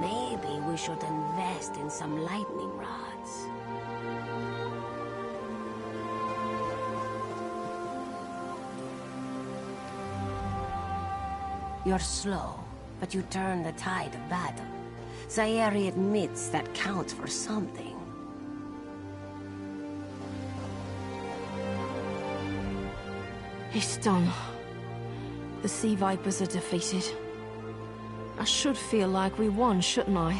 Maybe we should invest in some lightning rods. You're slow, but you turn the tide of battle. Sayeri admits that counts for something. It's done. The Sea Vipers are defeated. I should feel like we won, shouldn't I?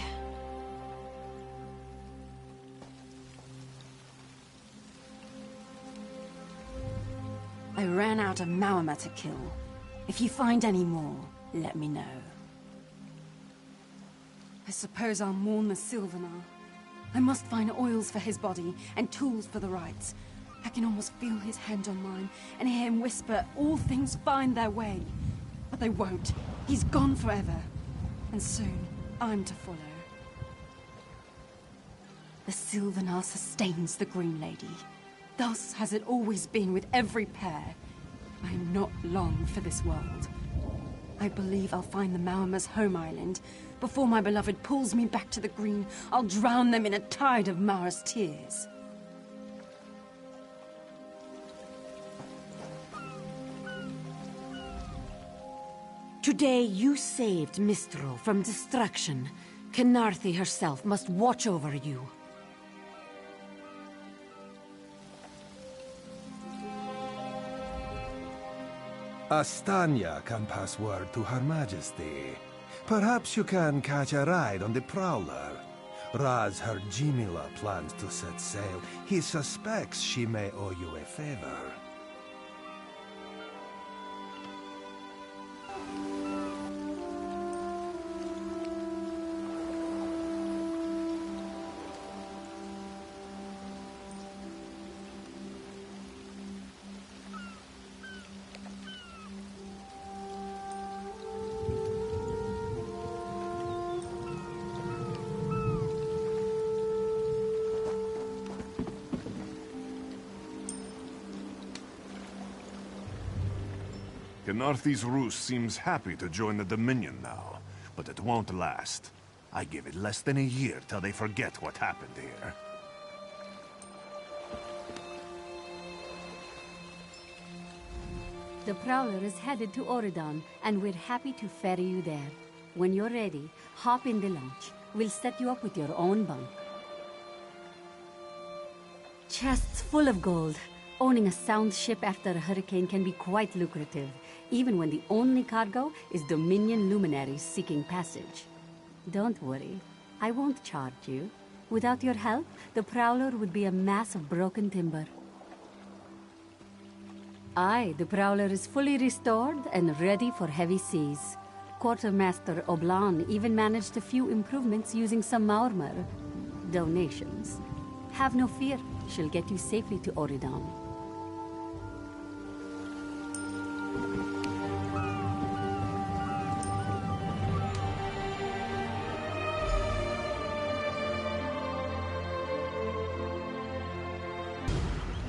I ran out of Maorma to kill. If you find any more, let me know. I suppose I'll mourn the Sylvanar. I must find oils for his body and tools for the rites. I can almost feel his hand on mine and hear him whisper all things find their way. But they won't. He's gone forever. And soon, I'm to follow. The Sylvanar sustains the Green Lady. Thus has it always been with every pair. I am not long for this world. I believe I'll find the Maorma's home island. Before my beloved pulls me back to the Green, I'll drown them in a tide of Mara's tears. Today you saved Mistral from destruction. Khenarthi herself must watch over you. Astanya can pass word to Her Majesty. Perhaps you can catch a ride on the Prowler. Raz her Jimila plans to set sail. He suspects she may owe you a favor. Khenarthi's roost seems happy to join the Dominion now, but it won't last. I give it less than a year till they forget what happened here. The Prowler is headed to Auridon, and we're happy to ferry you there. When you're ready, hop in the launch. We'll set you up with your own bunk. Chests full of gold. Owning a sound ship after a hurricane can be quite lucrative, even when the only cargo is Dominion luminaries seeking passage. Don't worry, I won't charge you. Without your help, the Prowler would be a mass of broken timber. Aye, the Prowler is fully restored and ready for heavy seas. Quartermaster Oblan even managed a few improvements using some Maorma donations. Have no fear, she'll get you safely to Auridon.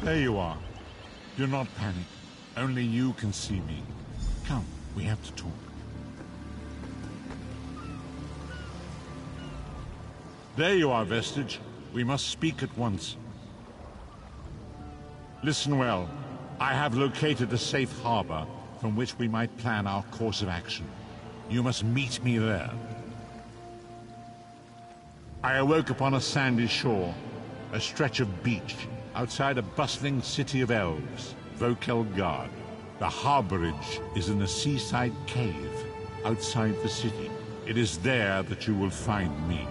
There you are. Do not panic. Only you can see me. Come, we have to talk. There you are, Vestige. We must speak at once. Listen well. I have located a safe harbor from which we might plan our course of action. You must meet me there. I awoke upon a sandy shore, a stretch of beach, outside a bustling city of elves, Vulkhel Guard. The harborage is in a seaside cave outside the city. It is there that you will find me.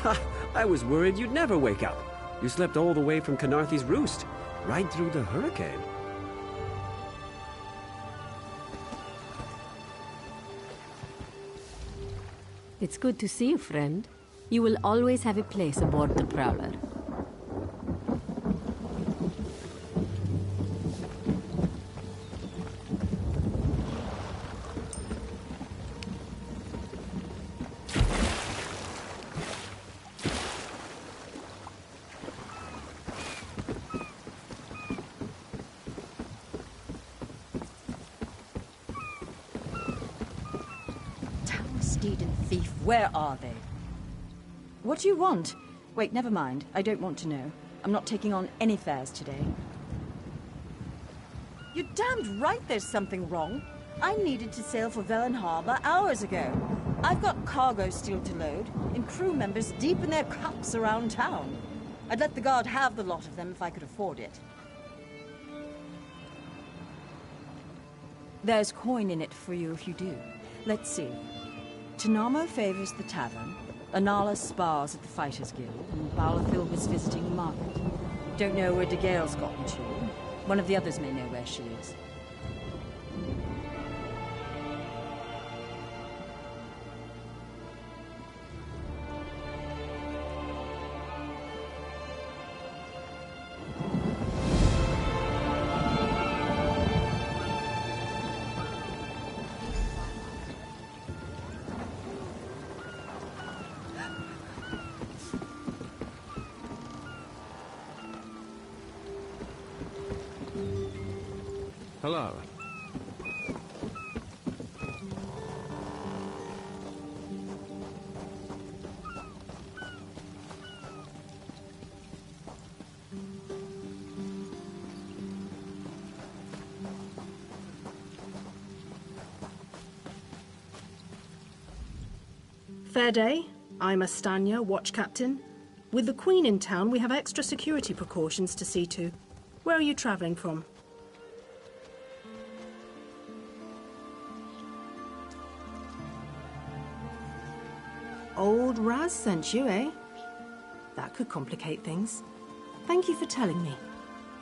Ha! I was worried you'd never wake up. You slept all the way from Khenarthi's roost, right through the hurricane. It's good to see you, friend. You will always have a place aboard the Prowler. beef. Where are they? What do you want? Wait, never mind. I don't want to know. I'm not taking on any fares today. You're damned right there's something wrong. I needed to sail for Velen Harbor hours ago. I've got cargo still to load, and crew members deep in their cups around town. I'd let the guard have the lot of them if I could afford it. There's coin in it for you if you do. Let's see. Tanamo favors the tavern, Anala spars at the Fighters Guild, and Balafil was visiting the market. Don't know where De Gale's gotten to. One of the others may know where she is. Hello. Fair day. I'm Astanya, watch captain. With the Queen in town, we have extra security precautions to see to. Where are you traveling from? Old Raz sent you, eh? That could complicate things. Thank you for telling me.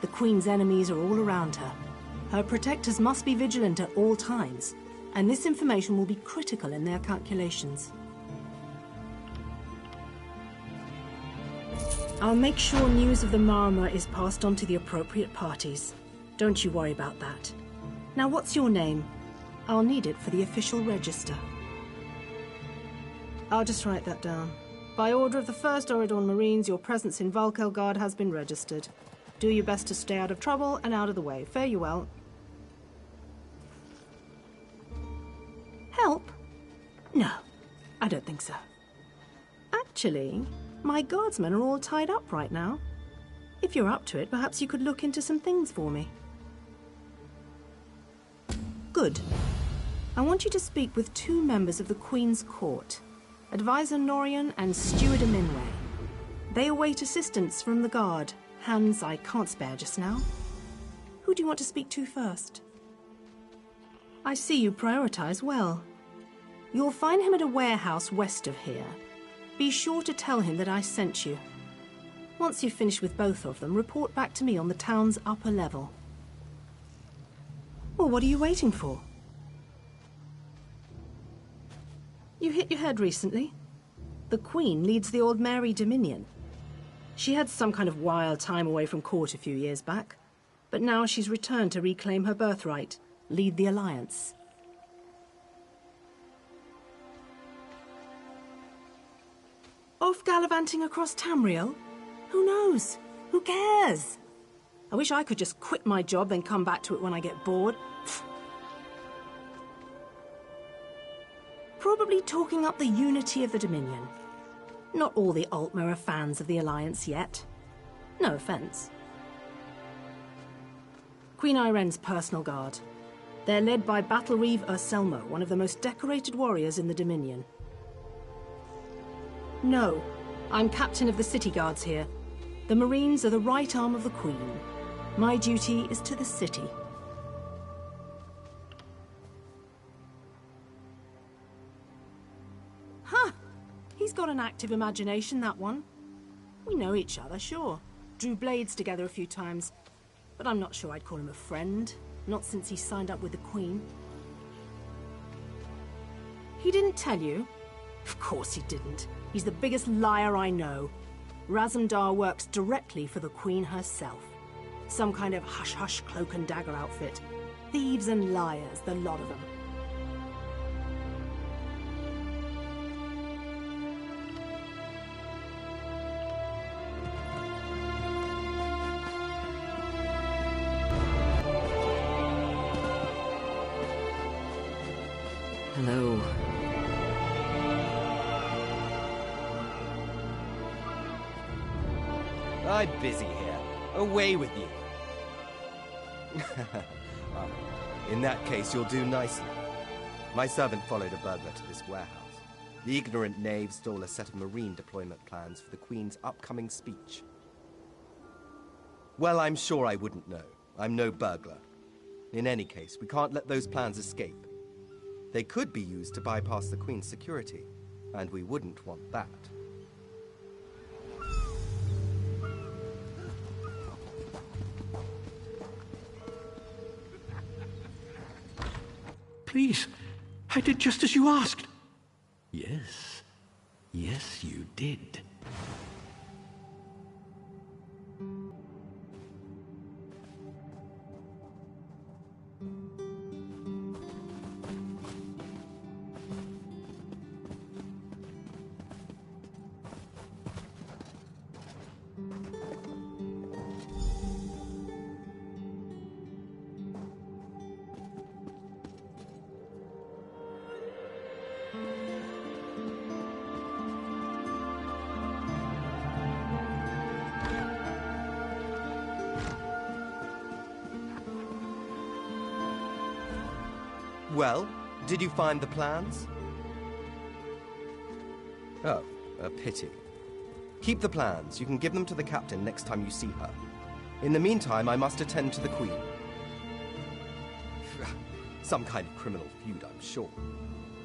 The Queen's enemies are all around her. Her protectors must be vigilant at all times, and this information will be critical in their calculations. I'll make sure news of the Marmor is passed on to the appropriate parties. Don't you worry about that. Now, what's your name? I'll need it for the official register. I'll just write that down. By order of the 1st Auridon Marines, your presence in Vulkhel Guard has been registered. Do your best to stay out of trouble and out of the way. Fare you well. Help? No, I don't think so. Actually, my guardsmen are all tied up right now. If you're up to it, perhaps you could look into some things for me. Good. I want you to speak with 2 members of the Queen's Court. Advisor Norian and Steward Aminway. They await assistance from the guard. Hands I can't spare just now. Who do you want to speak to first? I see you prioritize well. You'll find him at a warehouse west of here. Be sure to tell him that I sent you. Once you've finished with both of them, report back to me on the town's upper level. Well, what are you waiting for? You hit your head recently? The Queen leads the Old Mary Dominion. She had some kind of wild time away from court a few years back, but now she's returned to reclaim her birthright, lead the Alliance. Off gallivanting across Tamriel? Who knows? Who cares? I wish I could just quit my job then come back to it when I get bored. Probably talking up the unity of the Dominion. Not all the Altmer are fans of the Alliance yet. No offense. Queen Iren's personal guard. They're led by Battle Reeve Urselmo, one of the most decorated warriors in the Dominion. No, I'm captain of the city guards here. The Marines are the right arm of the Queen. My duty is to the city. Huh! He's got an active imagination, that one. We know each other, sure. Drew blades together a few times. But I'm not sure I'd call him a friend. Not since he signed up with the Queen. He didn't tell you? Of course he didn't. He's the biggest liar I know. Razumdar works directly for the Queen herself. Some kind of hush-hush cloak and dagger outfit. Thieves and liars, the lot of them. Hello. I'm busy here. Away with you. In that case, you'll do nicely. My servant followed a burglar to this warehouse. The ignorant knave stole a set of marine deployment plans for the Queen's upcoming speech. Well, I'm sure I wouldn't know. I'm no burglar. In any case, we can't let those plans escape. They could be used to bypass the Queen's security, and we wouldn't want that. Please, I did just as you asked. Yes. Yes, you did. Well, did you find the plans? Oh, a pity. Keep the plans. You can give them to the captain next time you see her. In the meantime, I must attend to the Queen. Some kind of criminal feud, I'm sure.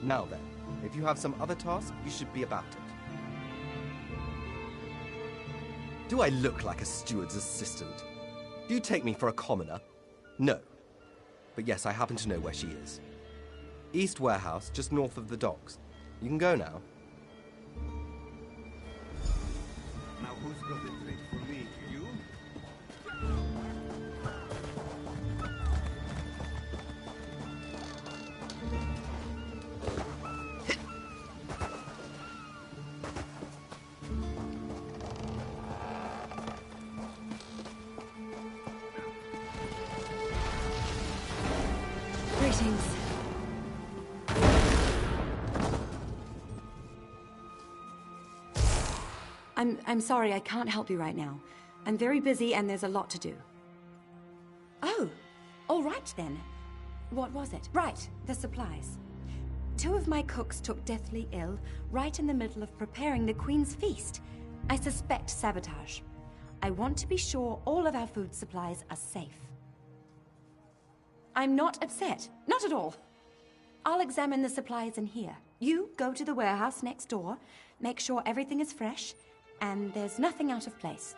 Now then, if you have some other task, you should be about it. Do I look like a steward's assistant? Do you take me for a commoner? No. But yes, I happen to know where she is. East Warehouse, just north of the docks. You can go now. Now who's got the treat for me? You? Greetings. I'm sorry, I can't help you right now. I'm very busy and there's a lot to do. Oh, all right then. What was it? Right, the supplies. 2 of my cooks took deathly ill right in the middle of preparing the Queen's feast. I suspect sabotage. I want to be sure all of our food supplies are safe. I'm not upset. Not at all. I'll examine the supplies in here. You go to the warehouse next door, make sure everything is fresh, and there's nothing out of place.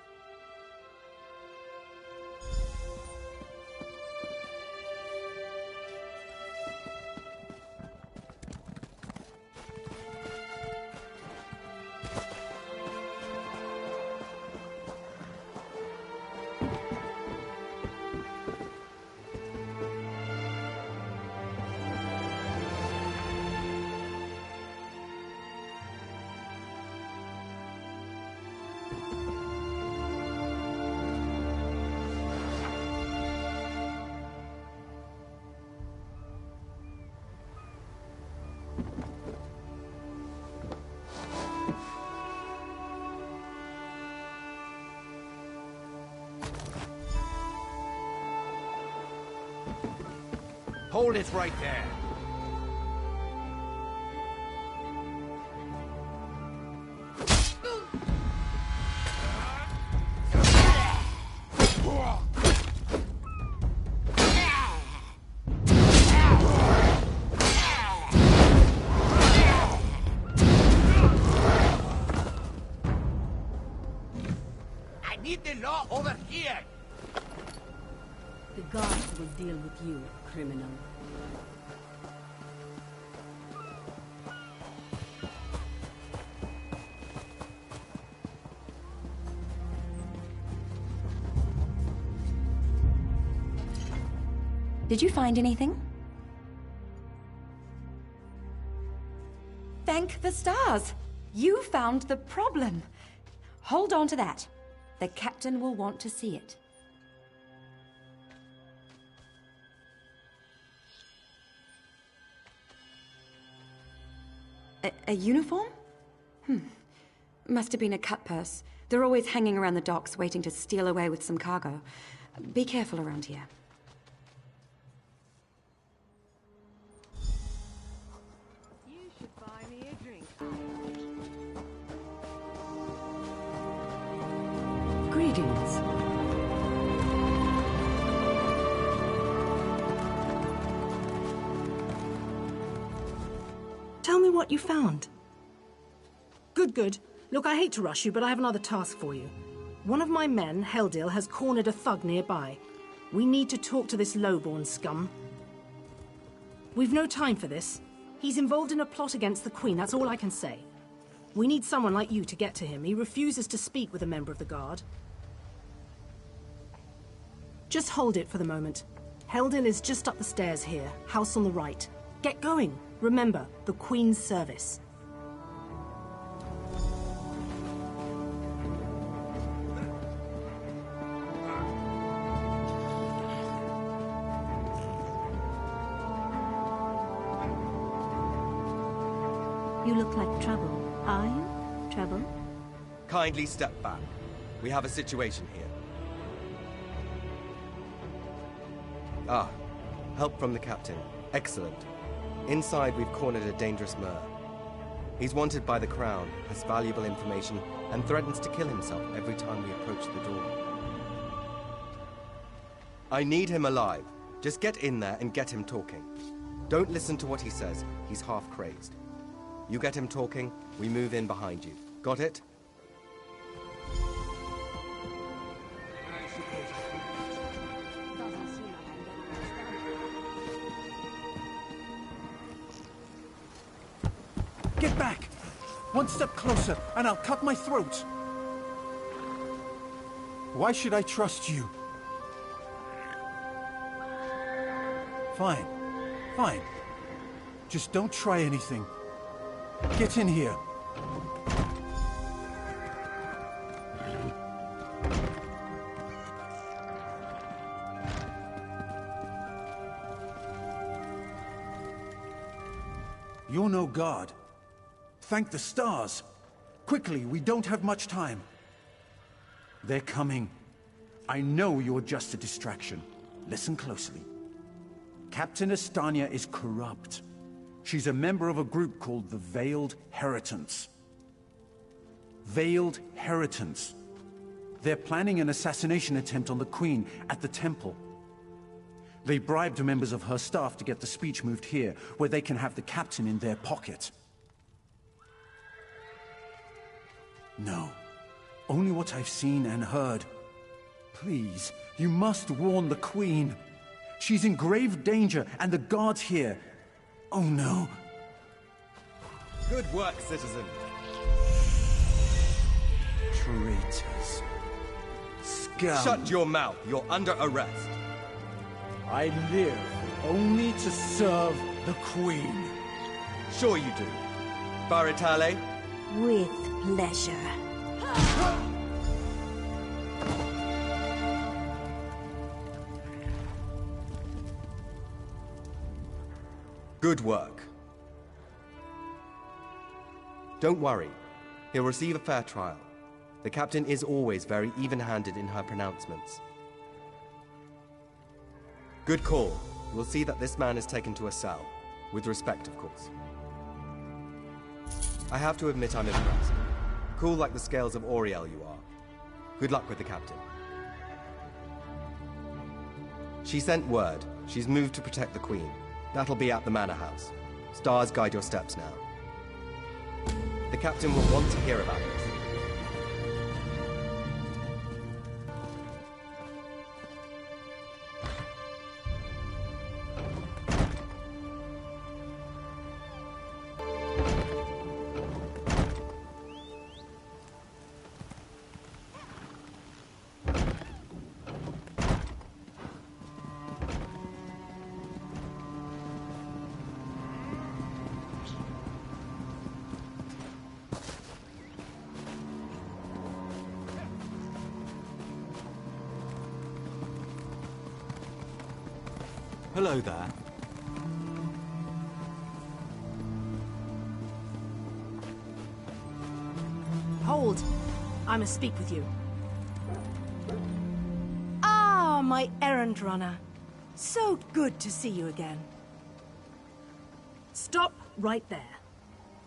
Hold it right there. I need the law over here. The guards will deal with you, criminal. Did you find anything? Thank the stars! You found the problem. Hold on to that. The captain will want to see it. A uniform? Must have been a cut purse. They're always hanging around the docks waiting to steal away with some cargo. Be careful around here. You should buy me a drink. Greetings. Tell me what you found. Good, good. Look, I hate to rush you, but I have another task for you. One of my men, Heldil, has cornered a thug nearby. We need to talk to this lowborn scum. We've no time for this. He's involved in a plot against the Queen, that's all I can say. We need someone like you to get to him. He refuses to speak with a member of the Guard. Just hold it for the moment. Heldil is just up the stairs here, house on the right. Get going. Remember, the Queen's service. You look like trouble. Are you? Trouble? Kindly step back. We have a situation here. Ah, help from the captain. Excellent. Inside, we've cornered a dangerous Mer. He's wanted by the Crown, has valuable information, and threatens to kill himself every time we approach the door. I need him alive. Just get in there and get him talking. Don't listen to what he says. He's half crazed. You get him talking, we move in behind you. Got it? Get back! One step closer, and I'll cut my throat! Why should I trust you? Fine. Fine. Just don't try anything. Get in here. You're no god. Thank the stars. Quickly, we don't have much time. They're coming. I know you're just a distraction. Listen closely. Captain Estania is corrupt. She's a member of a group called the Veiled Heritants. Veiled Heritants. They're planning an assassination attempt on the Queen at the temple. They bribed members of her staff to get the speech moved here, where they can have the captain in their pocket. No. Only what I've seen and heard. Please, you must warn the Queen. She's in grave danger, and the guards here. Oh no. Good work, citizen. Traitors. Scum. Shut your mouth. You're under arrest. I live only to serve the Queen. Sure you do. Baritale? With pleasure. Good work. Don't worry. He'll receive a fair trial. The captain is always very even-handed in her pronouncements. Good call. We'll see that this man is taken to a cell. With respect, of course. I have to admit I'm impressed. Cool like the scales of Auriel you are. Good luck with the captain. She sent word. She's moved to protect the Queen. That'll be at the Manor House. Stars guide your steps now. The captain will want to hear about this. Hello there. Hold I must speak with you. Ah, my errand runner. So good to see you again. Stop right there.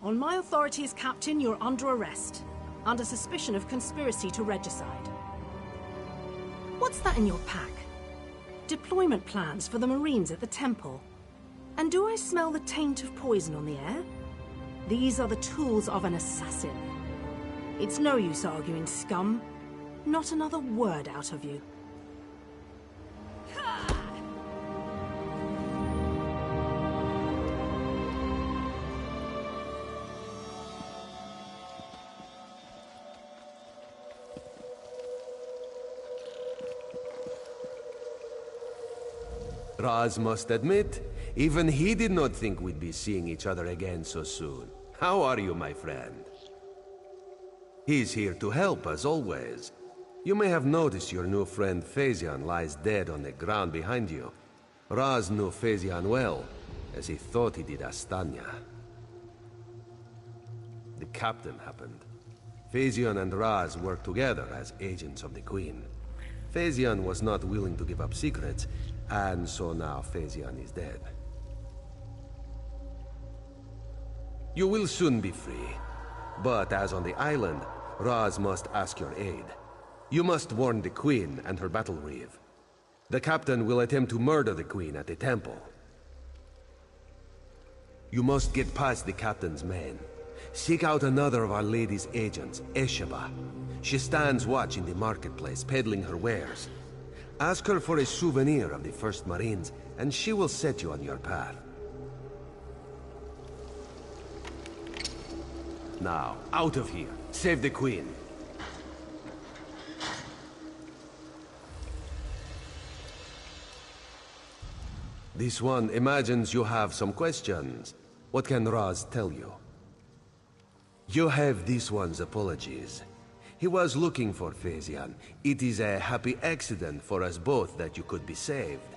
On my authority as captain, you're under arrest, under suspicion of conspiracy to regicide. What's that in your pack? Deployment plans for the Marines at the temple. And do I smell the taint of poison on the air? These are the tools of an assassin. It's no use arguing, scum. Not another word out of you. Raz must admit, even he did not think we'd be seeing each other again so soon. How are you, my friend? He's here to help, as always. You may have noticed your new friend Phazion lies dead on the ground behind you. Raz knew Phazion well, as he thought he did Astanya. The captain happened. Phazion and Raz worked together as agents of the Queen. Phazion was not willing to give up secrets, and so now Phazion is dead. You will soon be free. But as on the island, Raz must ask your aid. You must warn the Queen and her battle reeve. The captain will attempt to murder the Queen at the temple. You must get past the captain's men. Seek out another of Our Lady's agents, Esheba. She stands watch in the marketplace, peddling her wares. Ask her for a souvenir of the First Marines, and she will set you on your path. Now, out of here. Save the Queen. This one imagines you have some questions. What can Raz tell you? You have this one's apologies. He was looking for Phazion. It is a happy accident for us both that you could be saved.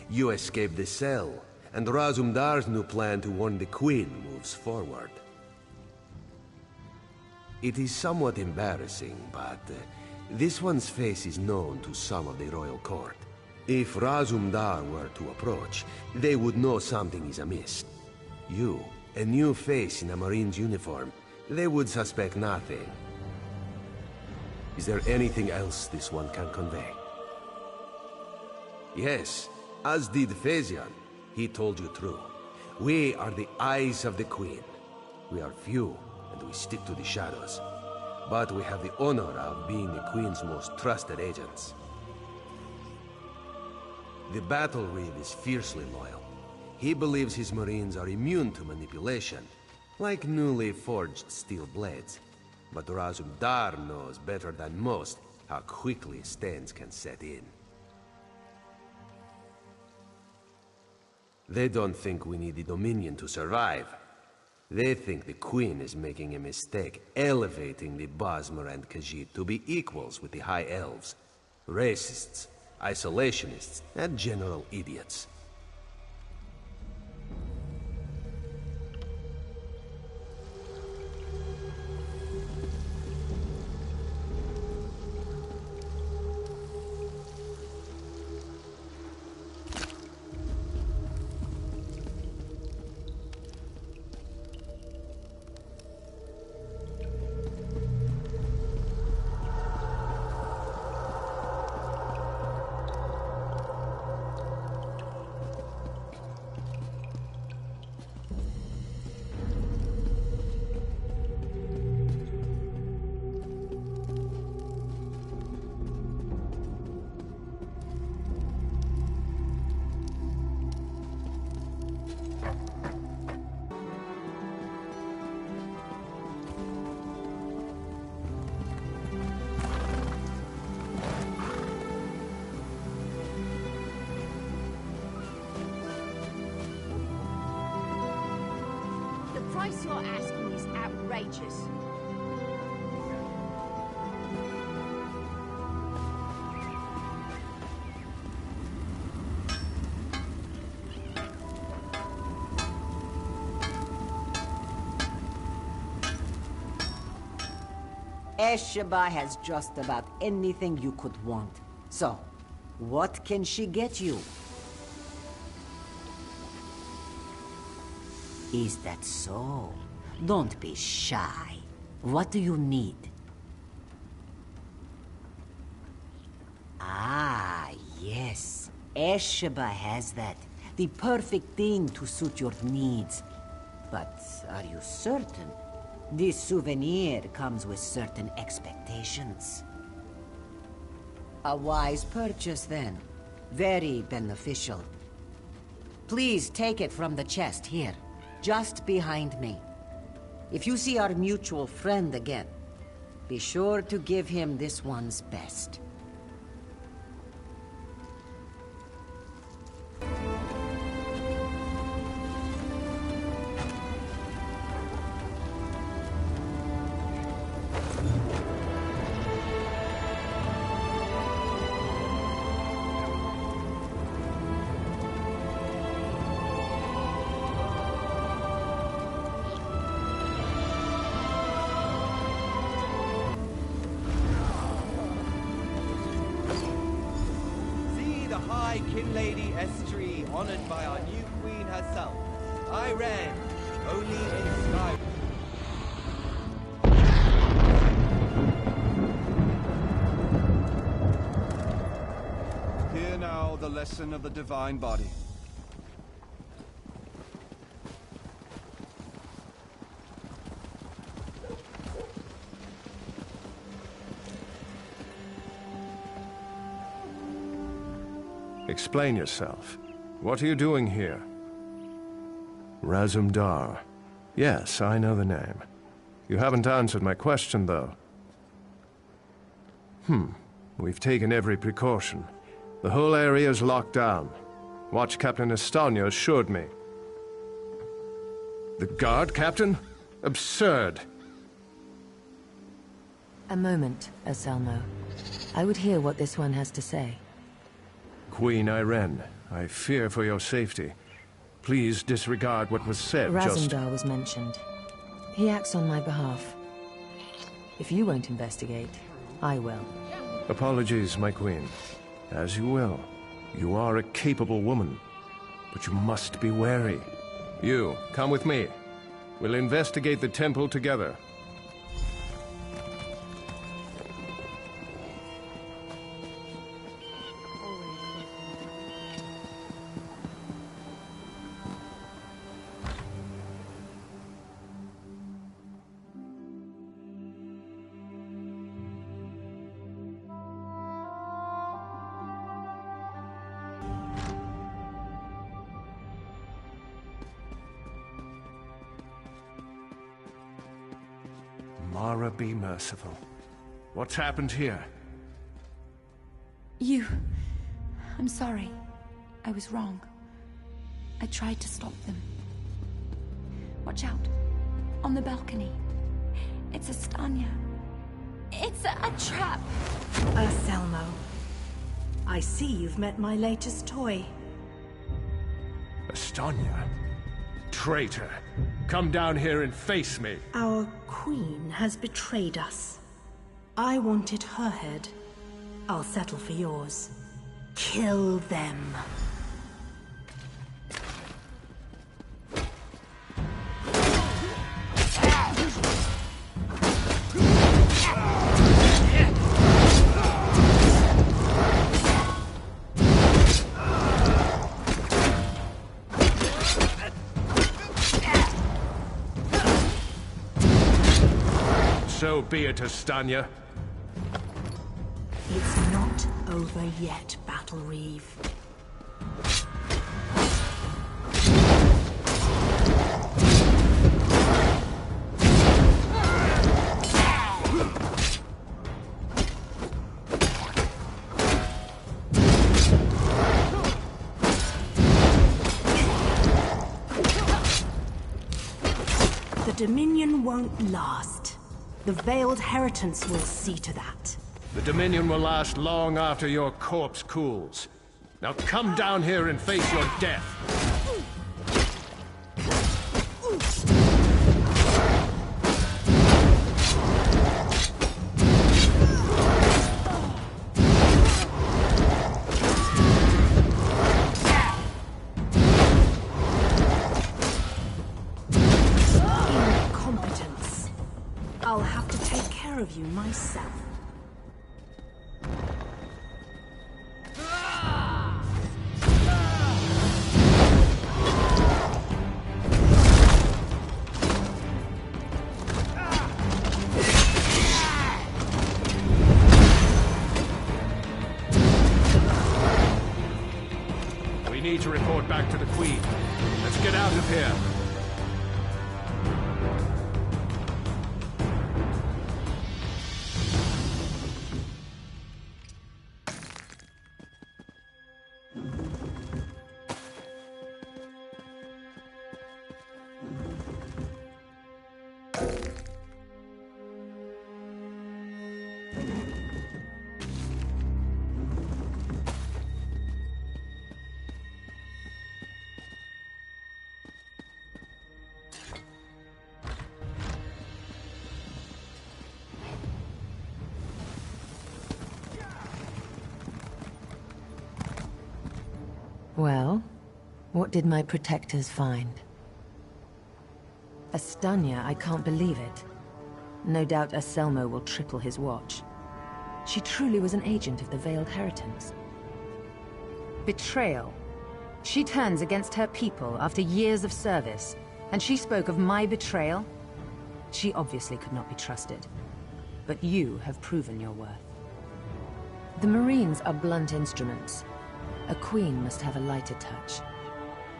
You escaped the cell, and Razumdar's new plan to warn the Queen moves forward. It is somewhat embarrassing, but this one's face is known to some of the royal court. If Razumdar were to approach, they would know something is amiss. You, a new face in a Marine's uniform, they would suspect nothing. Is there anything else this one can convey? Yes, as did Phazion. He told you true. We are the eyes of the Queen. We are few, and we stick to the shadows. But we have the honor of being the Queen's most trusted agents. The battle reeve is fiercely loyal. He believes his Marines are immune to manipulation, like newly forged steel blades. But Razumdar knows better than most how quickly stains can set in. They don't think we need the Dominion to survive. They think the Queen is making a mistake, elevating the Bosmer and Khajiit to be equals with the High Elves. Racists, isolationists, and general idiots. The price you're asking is outrageous. Esheba has just about anything you could want. So, what can she get you? Is that so? Don't be shy. What do you need? Ah, yes. Esheba has that. The perfect thing to suit your needs. But are you certain? This souvenir comes with certain expectations. A wise purchase, then. Very beneficial. Please take it from the chest here, just behind me. If you see our mutual friend again, be sure to give him this one's best. Kin Lady Estri, honored by our new queen herself. Auridon, only in Sky. Hear now the lesson of the divine body. Explain yourself. What are you doing here? Razumdar. Yes, I know the name. You haven't answered my question, though. We've taken every precaution. The whole area is locked down. Watch Captain Estonia assured me. The guard, Captain? Absurd. A moment, Anselmo. I would hear what this one has to say. Queen Auridon, I fear for your safety. Please disregard what was said. Razumdar was mentioned. He acts on my behalf. If you won't investigate, I will. Apologies, my queen. As you will. You are a capable woman. But you must be wary. You, come with me. We'll investigate the temple together. Mara, be merciful. What's happened here? I'm sorry. I was wrong. I tried to stop them. Watch out. On the balcony. It's Estania. It's a trap! Anselmo, I see you've met my latest toy. Estonia? Traitor! Come down here and face me! Our queen has betrayed us. I wanted her head. I'll settle for yours. Kill them. So be it, Estania. It's not over yet, Battle Reeve. The Dominion won't last. The Veiled Heritance will see to that. The Dominion will last long after your corpse cools. Now come down here and face your death. you myself. We need to report back to the Queen. Let's get out of here. Well, what did my protectors find? Astanya, I can't believe it. No doubt Anselmo will triple his watch. She truly was an agent of the Veiled Heritance. Betrayal. She turns against her people after years of service, and she spoke of my betrayal? She obviously could not be trusted. But you have proven your worth. The Marines are blunt instruments. A queen must have a lighter touch.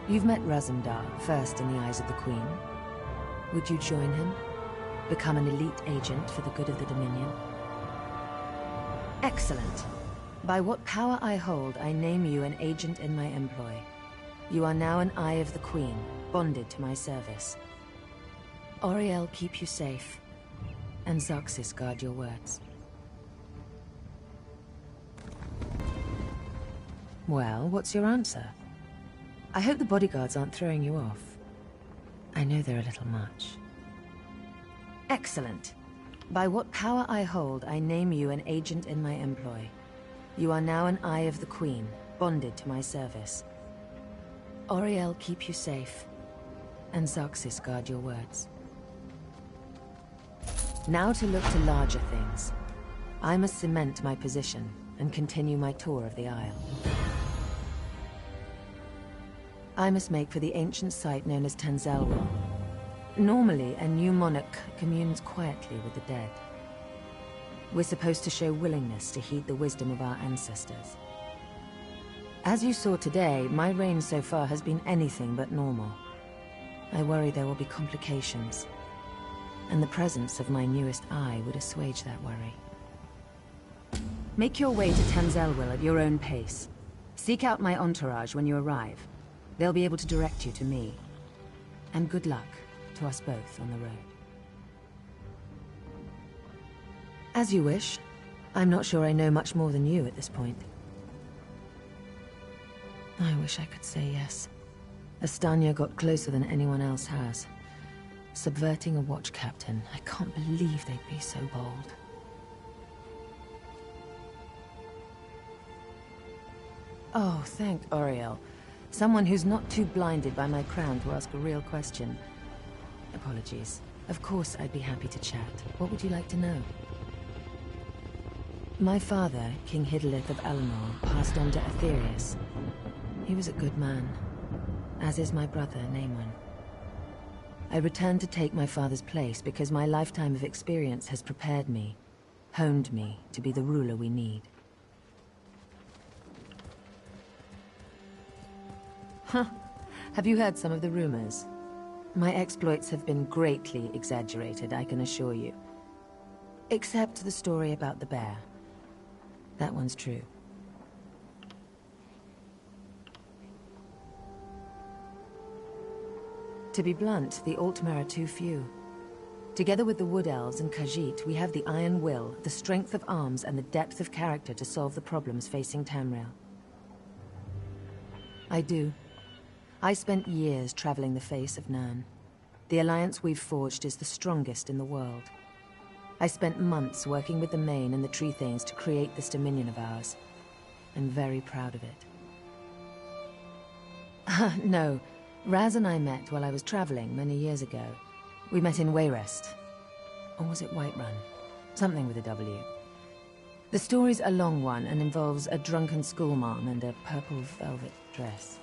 You've met Razumdar, first in the eyes of the Queen. Would you join him? Become an elite agent for the good of the Dominion? Excellent. By what power I hold, I name you an agent in my employ. You are now an eye of the Queen, bonded to my service. Auriel keep you safe, and Zoxys guard your words. Well, what's your answer? I hope the bodyguards aren't throwing you off. I know they're a little much. Excellent. By what power I hold, I name you an agent in my employ. You are now an eye of the Queen, bonded to my service. Auriel keep you safe, and Zoxys guard your words. Now to look to larger things. I must cement my position and continue my tour of the Isle. I must make for the ancient site known as Tanzelwil. Normally, a new monarch communes quietly with the dead. We're supposed to show willingness to heed the wisdom of our ancestors. As you saw today, my reign so far has been anything but normal. I worry there will be complications, and the presence of my newest eye would assuage that worry. Make your way to Tanzelwil at your own pace. Seek out my entourage when you arrive. They'll be able to direct you to me. And good luck to us both on the road. As you wish. I'm not sure I know much more than you at this point. I wish I could say yes. Astanya got closer than anyone else has. Subverting a watch captain. I can't believe they'd be so bold. Oh, thank Auriel. Someone who's not too blinded by my crown to ask a real question. Apologies. Of course I'd be happy to chat. What would you like to know? My father, King Hidalith of Alanor, passed on to Aetherius. He was a good man, as is my brother, Naemon. I returned to take my father's place because my lifetime of experience has prepared me, honed me to be the ruler we need. Huh. Have you heard some of the rumors? My exploits have been greatly exaggerated, I can assure you. Except the story about the bear. That one's true. To be blunt, the Altmer are too few. Together with the Wood Elves and Khajiit, we have the iron will, the strength of arms, and the depth of character to solve the problems facing Tamriel. I do. I spent years traveling the face of Nirn. The alliance we've forged is the strongest in the world. I spent months working with the Main and the Tree Thanes to create this dominion of ours. I'm very proud of it. No, Raz and I met while I was traveling many years ago. We met in Wayrest. Or was it Whiterun? Something with a W. The story's a long one and involves a drunken schoolmarm and a purple velvet dress.